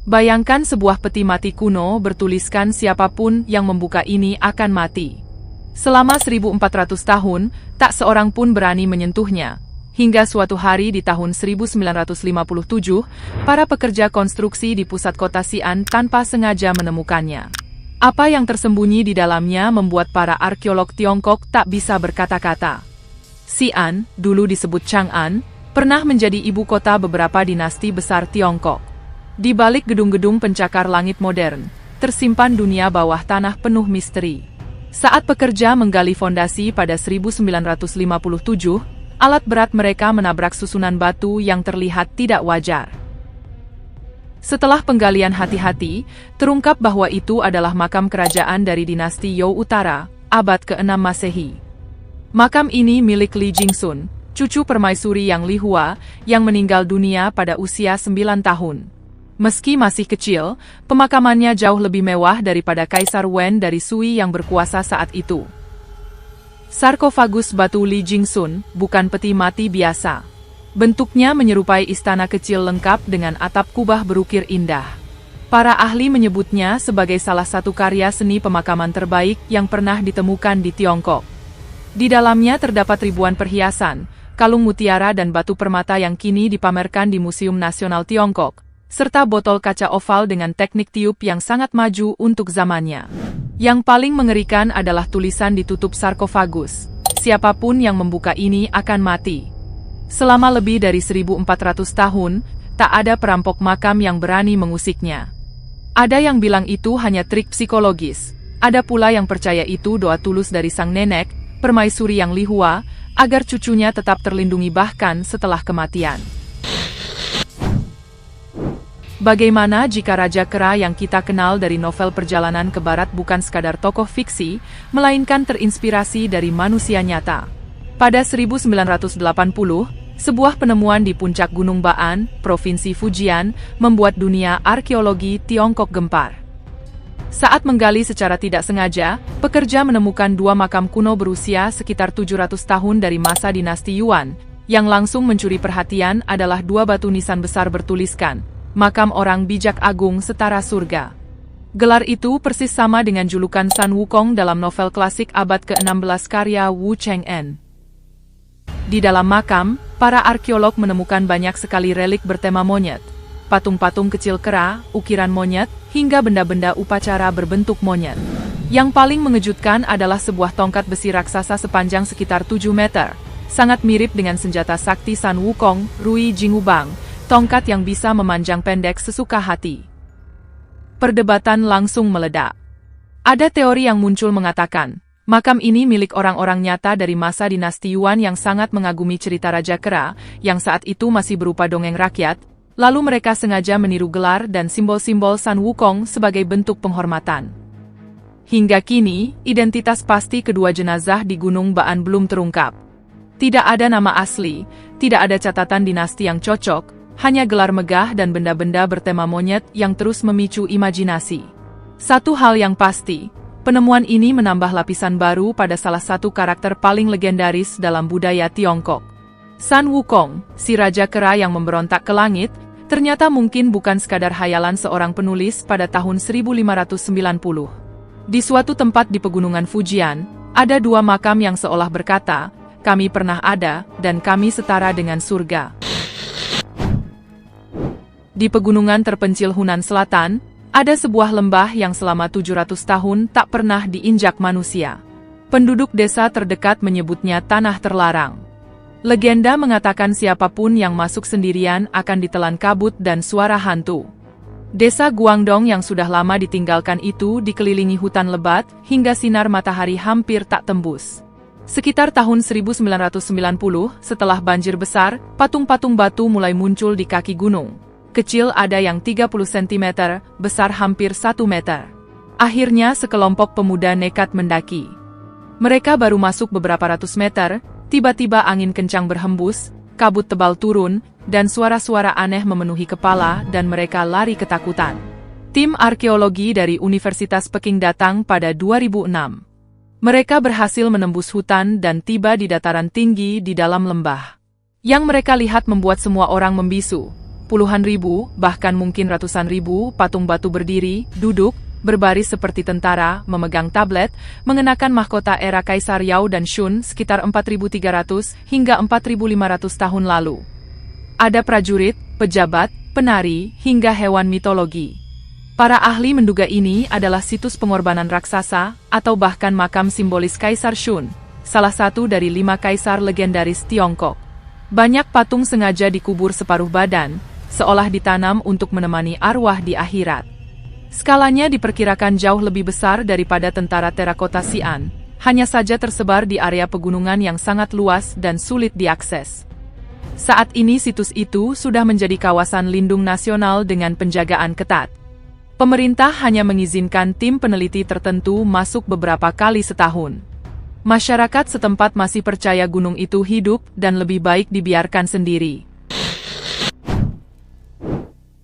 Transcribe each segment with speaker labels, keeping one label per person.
Speaker 1: Bayangkan sebuah peti mati kuno bertuliskan siapapun yang membuka ini akan mati. Selama 1400 tahun, tak seorang pun berani menyentuhnya. Hingga suatu hari di tahun 1957, para pekerja konstruksi di pusat kota Xi'an tanpa sengaja menemukannya. Apa yang tersembunyi di dalamnya membuat para arkeolog Tiongkok tak bisa berkata-kata. Xi'an, dulu disebut Chang'an, pernah menjadi ibu kota beberapa dinasti besar Tiongkok. Di balik gedung-gedung pencakar langit modern, tersimpan dunia bawah tanah penuh misteri. Saat pekerja menggali fondasi pada 1957, alat berat mereka menabrak susunan batu yang terlihat tidak wajar. Setelah penggalian hati-hati, terungkap bahwa itu adalah makam kerajaan dari dinasti Youo Utara, abad ke-6 Masehi. Makam ini milik Li Jingsun, cucu permaisuri Yang Li Hua, yang meninggal dunia pada usia 9 tahun. Meski masih kecil, pemakamannya jauh lebih mewah daripada Kaisar Wen dari Sui yang berkuasa saat itu. Sarkofagus batu Li Jingsun bukan peti mati biasa. Bentuknya menyerupai istana kecil lengkap dengan atap kubah berukir indah. Para ahli menyebutnya sebagai salah satu karya seni pemakaman terbaik yang pernah ditemukan di Tiongkok. Di dalamnya terdapat ribuan perhiasan, kalung mutiara dan batu permata yang kini dipamerkan di Museum Nasional Tiongkok, serta botol kaca oval dengan teknik tiup yang sangat maju untuk zamannya. Yang paling mengerikan adalah tulisan di tutup sarkofagus. Siapapun yang membuka ini akan mati. Selama lebih dari 1400 tahun, tak ada perampok makam yang berani mengusiknya. Ada yang bilang itu hanya trik psikologis. Ada pula yang percaya itu doa tulus dari sang nenek, permaisuri Yang Li Hua, agar cucunya tetap terlindungi bahkan setelah kematian. Bagaimana jika Raja Kera yang kita kenal dari novel perjalanan ke barat bukan sekadar tokoh fiksi, melainkan terinspirasi dari manusia nyata? Pada 1980, sebuah penemuan di puncak Gunung Ba'an, Provinsi Fujian, membuat dunia arkeologi Tiongkok gempar. Saat menggali secara tidak sengaja, pekerja menemukan dua makam kuno berusia sekitar 700 tahun dari masa dinasti Yuan. Yang langsung mencuri perhatian adalah dua batu nisan besar bertuliskan, Makam Orang Bijak Agung Setara Surga. Gelar itu persis sama dengan julukan Sun Wukong dalam novel klasik abad ke-16 karya Wu Cheng'en. Di dalam makam, para arkeolog menemukan banyak sekali relik bertema monyet, patung-patung kecil kera, ukiran monyet, hingga benda-benda upacara berbentuk monyet. Yang paling mengejutkan adalah sebuah tongkat besi raksasa sepanjang sekitar 7 meter, sangat mirip dengan senjata sakti Sun Wukong, Rui Jingubang, tongkat yang bisa memanjang pendek sesuka hati. Perdebatan langsung meledak. Ada teori yang muncul mengatakan, makam ini milik orang-orang nyata dari masa dinasti Yuan yang sangat mengagumi cerita Raja Kera, yang saat itu masih berupa dongeng rakyat, lalu mereka sengaja meniru gelar dan simbol-simbol Sun Wukong sebagai bentuk penghormatan. Hingga kini, identitas pasti kedua jenazah di Gunung Ba'an belum terungkap. Tidak ada nama asli, tidak ada catatan dinasti yang cocok, hanya gelar megah dan benda-benda bertema monyet yang terus memicu imajinasi. Satu hal yang pasti, penemuan ini menambah lapisan baru pada salah satu karakter paling legendaris dalam budaya Tiongkok. Sun Wukong, si Raja Kera yang memberontak ke langit, ternyata mungkin bukan sekadar hayalan seorang penulis pada tahun 1590. Di suatu tempat di pegunungan Fujian, ada dua makam yang seolah berkata, kami pernah ada, dan kami setara dengan surga. Di pegunungan terpencil Hunan Selatan, ada sebuah lembah yang selama 700 tahun tak pernah diinjak manusia. Penduduk desa terdekat menyebutnya tanah terlarang. Legenda mengatakan siapapun yang masuk sendirian akan ditelan kabut dan suara hantu. Desa Guangdong yang sudah lama ditinggalkan itu dikelilingi hutan lebat hingga sinar matahari hampir tak tembus. Sekitar tahun 1990, setelah banjir besar, patung-patung batu mulai muncul di kaki gunung. Kecil ada yang 30 cm, besar hampir 1 meter. Akhirnya sekelompok pemuda nekat mendaki. Mereka baru masuk beberapa ratus meter, tiba-tiba angin kencang berhembus, kabut tebal turun, dan suara-suara aneh memenuhi kepala dan mereka lari ketakutan. Tim arkeologi dari Universitas Peking datang pada 2006. Mereka berhasil menembus hutan dan tiba di dataran tinggi di dalam lembah. Yang mereka lihat membuat semua orang membisu. puluhan ribu, bahkan mungkin ratusan ribu patung batu berdiri, duduk, berbaris seperti tentara, memegang tablet, mengenakan mahkota era Kaisar Yao dan Shun sekitar 4.300 hingga 4.500 tahun lalu. Ada prajurit, pejabat, penari, hingga hewan mitologi. Para ahli menduga ini adalah situs pengorbanan raksasa, atau bahkan makam simbolis Kaisar Shun, salah satu dari 5 kaisar legendaris Tiongkok. Banyak patung sengaja dikubur separuh badan, seolah ditanam untuk menemani arwah di akhirat. Skalanya diperkirakan jauh lebih besar daripada tentara terakota Xi'an, hanya saja tersebar di area pegunungan yang sangat luas dan sulit diakses. Saat ini situs itu sudah menjadi kawasan lindung nasional dengan penjagaan ketat. Pemerintah hanya mengizinkan tim peneliti tertentu masuk beberapa kali setahun. Masyarakat setempat masih percaya gunung itu hidup dan lebih baik dibiarkan sendiri.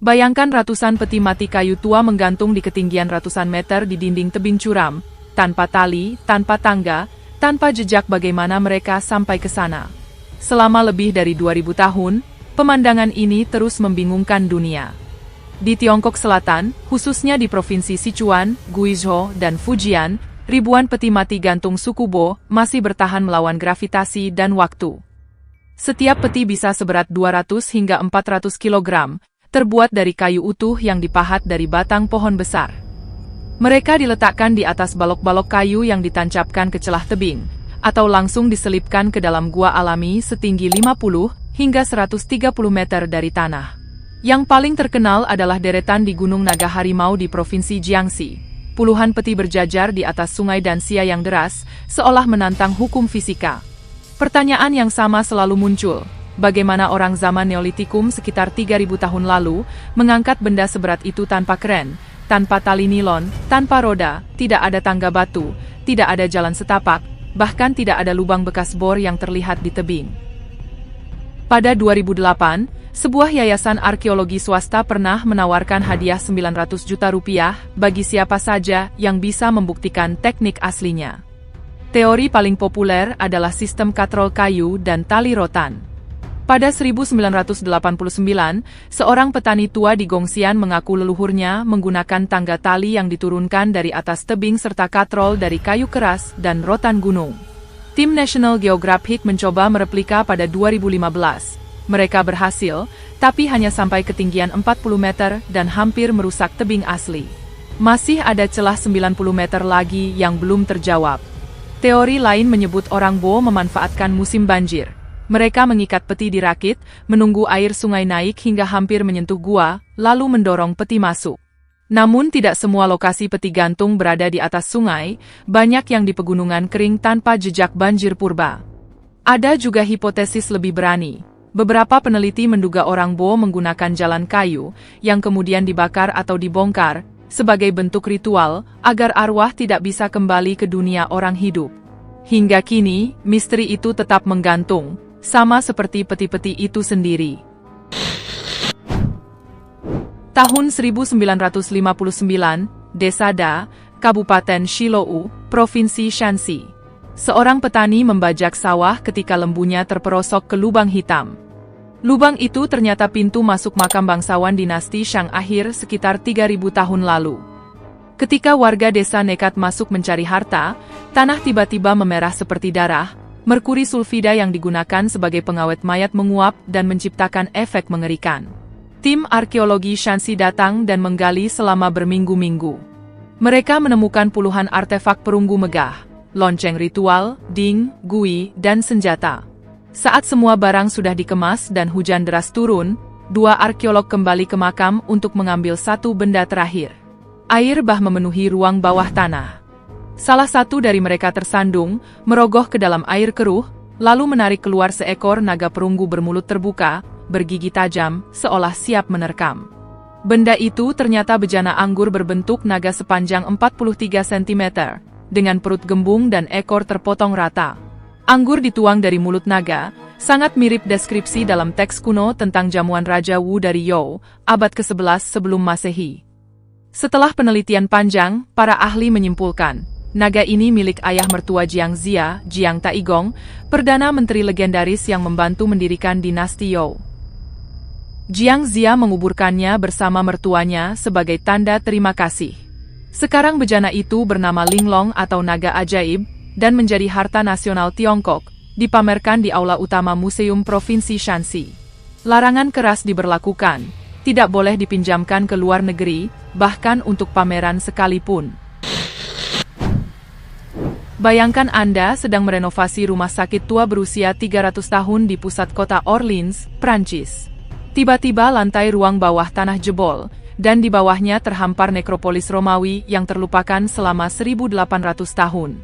Speaker 1: Bayangkan ratusan peti mati kayu tua menggantung di ketinggian ratusan meter di dinding tebing curam, tanpa tali, tanpa tangga, tanpa jejak bagaimana mereka sampai ke sana. Selama lebih dari 2000 tahun, pemandangan ini terus membingungkan dunia. Di Tiongkok Selatan, khususnya di Provinsi Sichuan, Guizhou, dan Fujian, ribuan peti mati gantung suku Bo masih bertahan melawan gravitasi dan waktu. Setiap peti bisa seberat 200 hingga 400 kg, terbuat dari kayu utuh yang dipahat dari batang pohon besar. Mereka diletakkan di atas balok-balok kayu yang ditancapkan ke celah tebing, atau langsung diselipkan ke dalam gua alami setinggi 50 hingga 130 meter dari tanah. Yang paling terkenal adalah deretan di Gunung Naga Harimau di Provinsi Jiangxi. Puluhan peti berjajar di atas sungai Danxia yang deras, seolah menantang hukum fisika. Pertanyaan yang sama selalu muncul, bagaimana orang zaman Neolitikum sekitar 3000 tahun lalu, mengangkat benda seberat itu tanpa kren, tanpa tali nilon, tanpa roda, tidak ada tangga batu, tidak ada jalan setapak, bahkan tidak ada lubang bekas bor yang terlihat di tebing. Pada 2008, sebuah yayasan arkeologi swasta pernah menawarkan hadiah 900 juta rupiah bagi siapa saja yang bisa membuktikan teknik aslinya. Teori paling populer adalah sistem katrol kayu dan tali rotan. Pada 1989, seorang petani tua di Gongxian mengaku leluhurnya menggunakan tangga tali yang diturunkan dari atas tebing serta katrol dari kayu keras dan rotan gunung. Tim National Geographic mencoba mereplika pada 2015. Mereka berhasil, tapi hanya sampai ketinggian 40 meter dan hampir merusak tebing asli. Masih ada celah 90 meter lagi yang belum terjawab. Teori lain menyebut orang Bo memanfaatkan musim banjir. Mereka mengikat peti di rakit, menunggu air sungai naik hingga hampir menyentuh gua, lalu mendorong peti masuk. Namun tidak semua lokasi peti gantung berada di atas sungai, banyak yang di pegunungan kering tanpa jejak banjir purba. Ada juga hipotesis lebih berani. Beberapa peneliti menduga orang Bo menggunakan jalan kayu, yang kemudian dibakar atau dibongkar, sebagai bentuk ritual, agar arwah tidak bisa kembali ke dunia orang hidup. Hingga kini, misteri itu tetap menggantung, sama seperti peti-peti itu sendiri. Tahun 1959, Desa Da, Kabupaten Shilou, Provinsi Shanxi. Seorang petani membajak sawah ketika lembunya terperosok ke lubang hitam. Lubang itu ternyata pintu masuk makam bangsawan dinasti Shang akhir sekitar 3000 tahun lalu. Ketika warga desa nekat masuk mencari harta, tanah tiba-tiba memerah seperti darah, merkuri sulfida yang digunakan sebagai pengawet mayat menguap dan menciptakan efek mengerikan. Tim arkeologi Shanxi datang dan menggali selama berminggu-minggu. Mereka menemukan puluhan artefak perunggu megah, lonceng ritual, ding, gui, dan senjata. Saat semua barang sudah dikemas dan hujan deras turun, dua arkeolog kembali ke makam untuk mengambil satu benda terakhir. Air bah memenuhi ruang bawah tanah. Salah satu dari mereka tersandung, merogoh ke dalam air keruh, lalu menarik keluar seekor naga perunggu bermulut terbuka, bergigi tajam, seolah siap menerkam. Benda itu ternyata bejana anggur berbentuk naga sepanjang 43 cm, dengan perut gembung dan ekor terpotong rata. Anggur dituang dari mulut naga, sangat mirip deskripsi dalam teks kuno tentang jamuan Raja Wu dari You, abad ke-11 sebelum Masehi. Setelah penelitian panjang, para ahli menyimpulkan, naga ini milik ayah mertua Jiang Zia, Jiang Taigong, Perdana Menteri legendaris yang membantu mendirikan dinasti You. Jiang Zia menguburkannya bersama mertuanya sebagai tanda terima kasih. Sekarang bejana itu bernama Linglong atau naga ajaib, dan menjadi harta nasional Tiongkok, dipamerkan di aula utama Museum Provinsi Shanxi. Larangan keras diberlakukan, tidak boleh dipinjamkan ke luar negeri, bahkan untuk pameran sekalipun. Bayangkan Anda sedang merenovasi rumah sakit tua berusia 300 tahun di pusat kota Orleans, Prancis. Tiba-tiba lantai ruang bawah tanah jebol, dan di bawahnya terhampar nekropolis Romawi yang terlupakan selama 1800 tahun.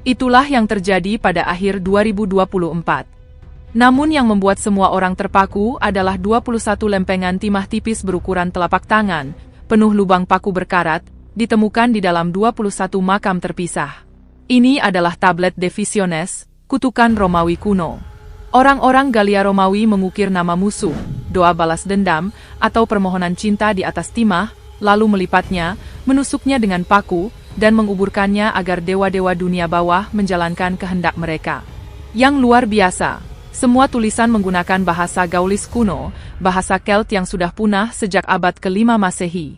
Speaker 1: Itulah yang terjadi pada akhir 2024. Namun yang membuat semua orang terpaku adalah 21 lempengan timah tipis berukuran telapak tangan, penuh lubang paku berkarat, ditemukan di dalam 21 makam terpisah. Ini adalah tablet De Visiones, kutukan Romawi kuno. Orang-orang Galia Romawi mengukir nama musuh, doa balas dendam, atau permohonan cinta di atas timah, lalu melipatnya, menusuknya dengan paku, dan menguburkannya agar dewa-dewa dunia bawah menjalankan kehendak mereka. Yang luar biasa, semua tulisan menggunakan bahasa Gaulis kuno, bahasa Kelt yang sudah punah sejak abad ke-5 Masehi.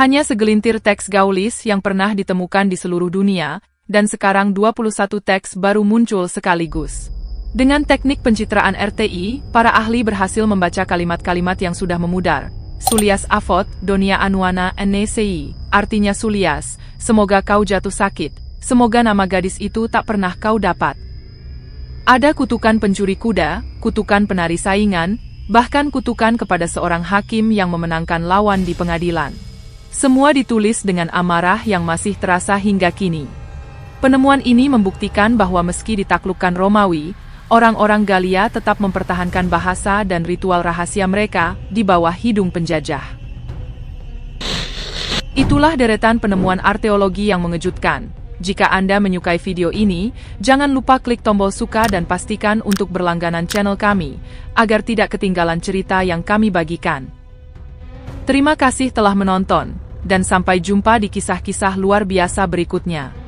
Speaker 1: Hanya segelintir teks Gaulis yang pernah ditemukan di seluruh dunia, dan sekarang 21 teks baru muncul sekaligus. Dengan teknik pencitraan RTI, para ahli berhasil membaca kalimat-kalimat yang sudah memudar. Sulias Avot, Donia Anuana Nesei, artinya Sulias, semoga kau jatuh sakit, semoga nama gadis itu tak pernah kau dapat. Ada kutukan pencuri kuda, kutukan penari saingan, bahkan kutukan kepada seorang hakim yang memenangkan lawan di pengadilan. Semua ditulis dengan amarah yang masih terasa hingga kini. Penemuan ini membuktikan bahwa meski ditaklukkan Romawi, orang-orang Galia tetap mempertahankan bahasa dan ritual rahasia mereka di bawah hidung penjajah. Itulah deretan penemuan arkeologi yang mengejutkan. Jika Anda menyukai video ini, jangan lupa klik tombol suka dan pastikan untuk berlangganan channel kami, agar tidak ketinggalan cerita yang kami bagikan. Terima kasih telah menonton, dan sampai jumpa di kisah-kisah luar biasa berikutnya.